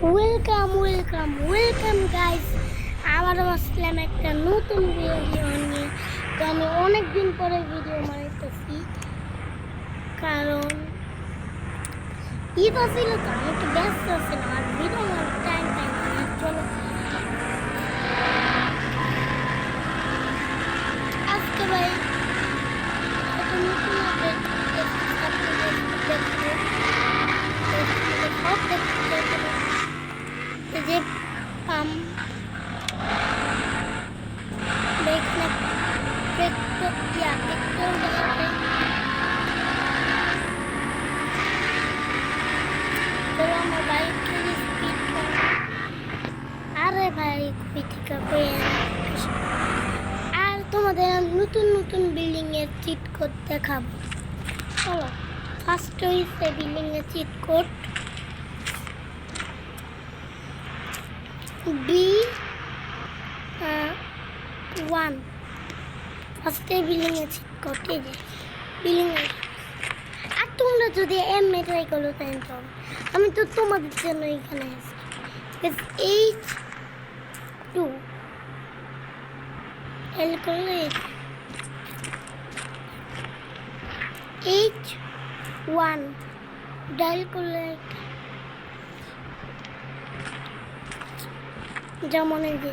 Welcome guys. আবারও আসলাম একটা নতুন ভিডিও নিয়ে। তো আমি অনেক দিন পরে ভিডিও বানাইতেছি, কারণ ঈদ আসছিল, তো আমি একটু ব্যস্ত ছিলাম আর ভিডিও বানানোর টাইম পাই না। চলো আজকে ভাই একটা নতুন আপডেট এই যে পাম দেখলে পেট্রোল দেখাবে। চলো আমার বাইকের স্পিড কম। আরে ভাই খুবই ঠিক আছে। আর তোমাদের নতুন নতুন বিল্ডিং এর চিট কোড দেখাবো। চলো ফার্স্ট হইছে বিল্ডিং এর চিট কোড B1। ফার্স্টে বিল্ডিং এর চিট কোড এই যে বিল্ডিং এর। আর তোমরা যদি এমনি ট্রাই করো তাই তো আমি তো তোমাদের জন্য এখানে আছি। H2 এল করলে H1 ডায়াল করলে যেমন এই যে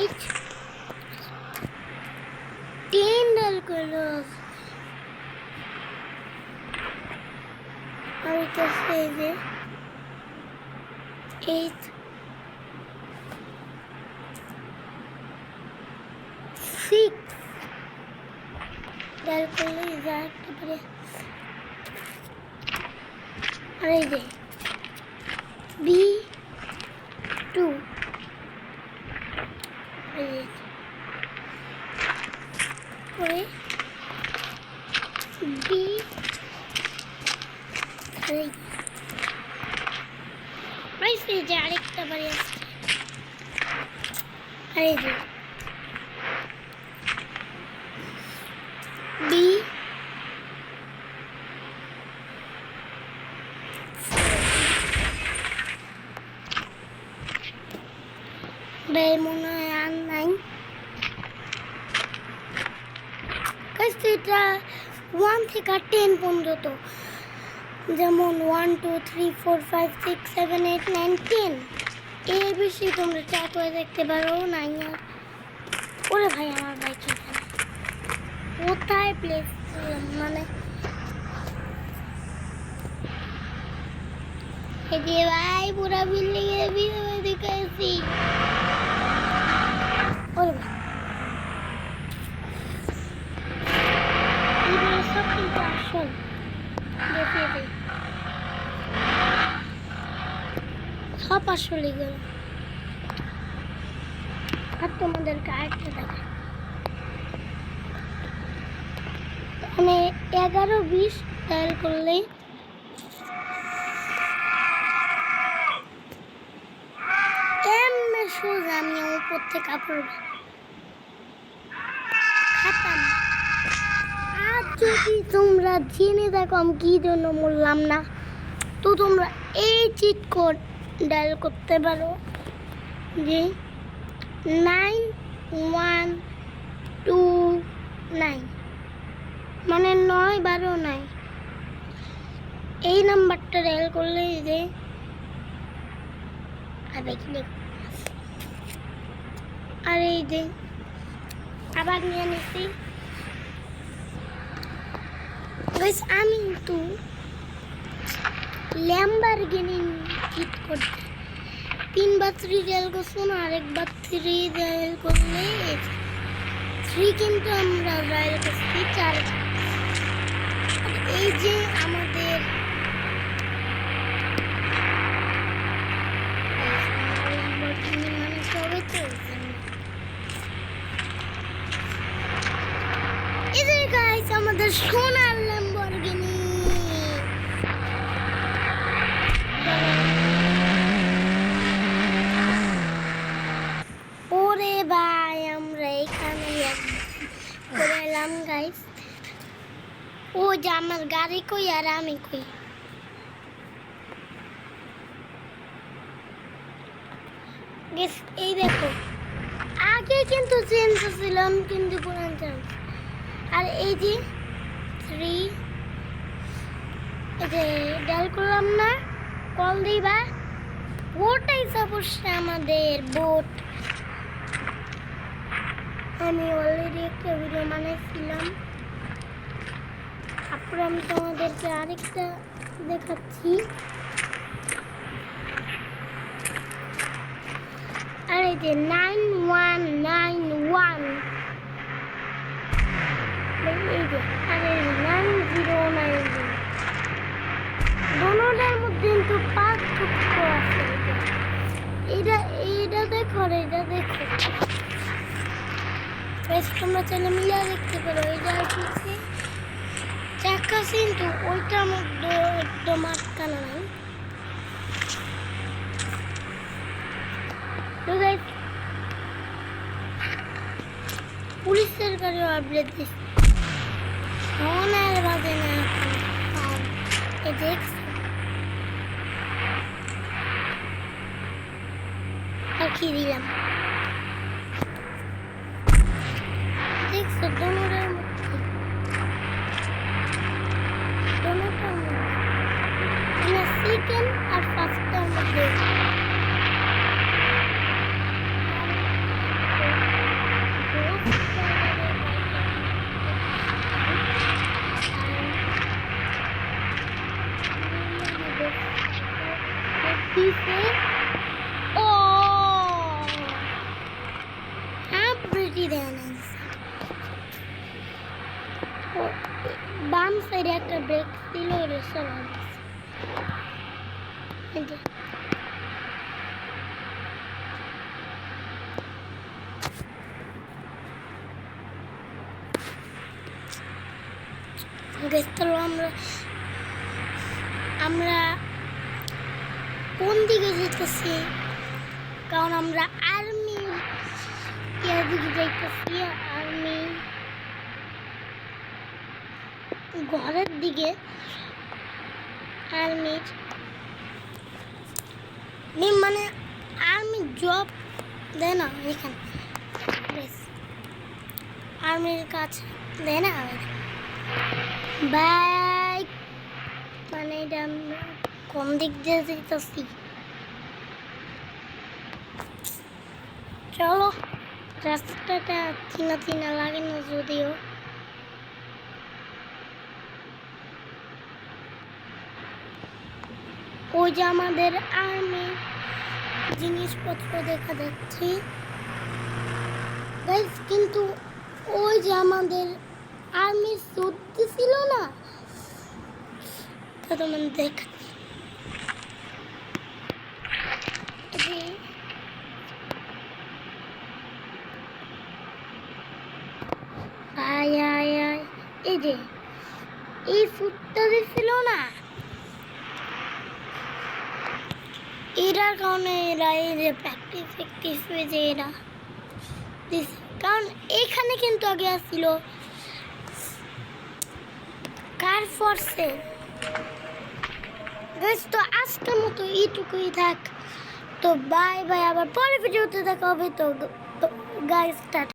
H10 ডায়াল করলো। আর এটা এই যে H6 ডায়াল করলে যা একটা পারে। আর এই যে B2 পরে B3 এই যে আরেকটা বাড়ি আছে। আর এই যে B মনে হয় আর নাই। এটা 1 থেকে 10 পর্যন্ত, যেমন 1 2 3 4 5 6 7 8 9 10 এর বেশি তোমরা চা করে দেখতে পারো। নাই আর ওরে ভাই আমার বাইক এখানে কোথায় প্লেস মানে এই যে ভাই পুরা বিল্ডিং এর ভিতরে দেখেছি। ওরে ভাই এগুলো সব কিন্তু আসল দেখে সব আসল এগুলো। আর তোমাদেরকে আরেকটা দেখা মানে 11-20 ডায়াল করলে এমনি সোজা আমি উপর থেকে কাপড় খাতাম। আর যদি তোমরা জেনে দেখো আমি কি জন্য বললাম না, তো তোমরা এই চিট কোড ডায়াল করতে পারো যে 9129 মানে 912 এই নাম্বারটা ডায়াল করলে যে আর এই যে আবার নিয়ে নিচ্ছি। আমি কিন্তু ল্যাম্বরগিনি চিট করতে 3 বার 3 ডায়াল করছো না, আরেকবার 3 ডায়াল করলে 3 কিন্তু আমরা ডায়াল করছি 4। এই যে আমাদের মানে কবে চলছে এই যে গাইস আমাদের সোনার ল্যাম্বরগিনি। ওরে ভাই আমরা এখানে করে এলাম গাইস। ও যে আমার গাড়ি কই আর আমি কই। গেস এই দেখো আগে কিন্তু চেঞ্জ ছিলাম কিন্তু পুরান চেঞ্জ আর এই যে 3 এই যে ডাল করলাম না কল দিবা ওটাই সমস্যা আমাদের বোট আমি অলরেডি একটা ভিডিও বানাইছিলাম তারপরে আমি তোমাদেরকে আরেকটা দেখাচ্ছি আর এই যে 9191 এই যে আর এই 9090 দুটোটার মধ্যে কিন্তু পার্থক্য আছে এটা এইটা দেখো আর এটা দেখো তোমরা চাইলে মিলিয়ে দেখতে পারো এটা হচ্ছে চাকা কিন্তু ওইটার মধ্যে একদম আটকানো নাই তো গাইস পুলিশের গাড়ি আপডেট দিচ্ছে ফোনের বাজে না এই দেখছো আর কি দিলাম দেখছো দোনোটার মধ্যে দোনোটার মধ্যে মানে সেকেন্ড আর ফার্স্টটার মধ্যে বাম সাইডে একটা ব্রেক ছিল রেসার আমরা কোন দিকে যেতেছি কারণ আমরা আর্মি ইয়ার দিকে যাইতেছি আর্মি ঘরের দিকে আর্মির মানে আর্মি জব দেয় না এখানে আর্মির কাজ দেয় না বাইক মানে এটা আমরা কোন দিক দিয়ে যেতেছি চলো রাস্তাটা চিনা চিনা লাগে না যদিও ওই যে আমাদের আর্মি জিনিসপত্র দেখা যাচ্ছে গাইস কিন্তু ওই যে আমাদের আর্মি স্যুট ছিল না তো তোমরা দেখ এই যে এই স্যুটটা ছিল না এটার কারণে এরা এই যে প্র্যাকটিস হয়েছে এরা কারণ এখানে কিন্তু আগে আসছিল কার ফোর্সে তো আজকের মতো এইটুকুই থাক তো বাই বাই আবার পরে ভিডিওতে দেখা হবে তো গাইস স্টার্ট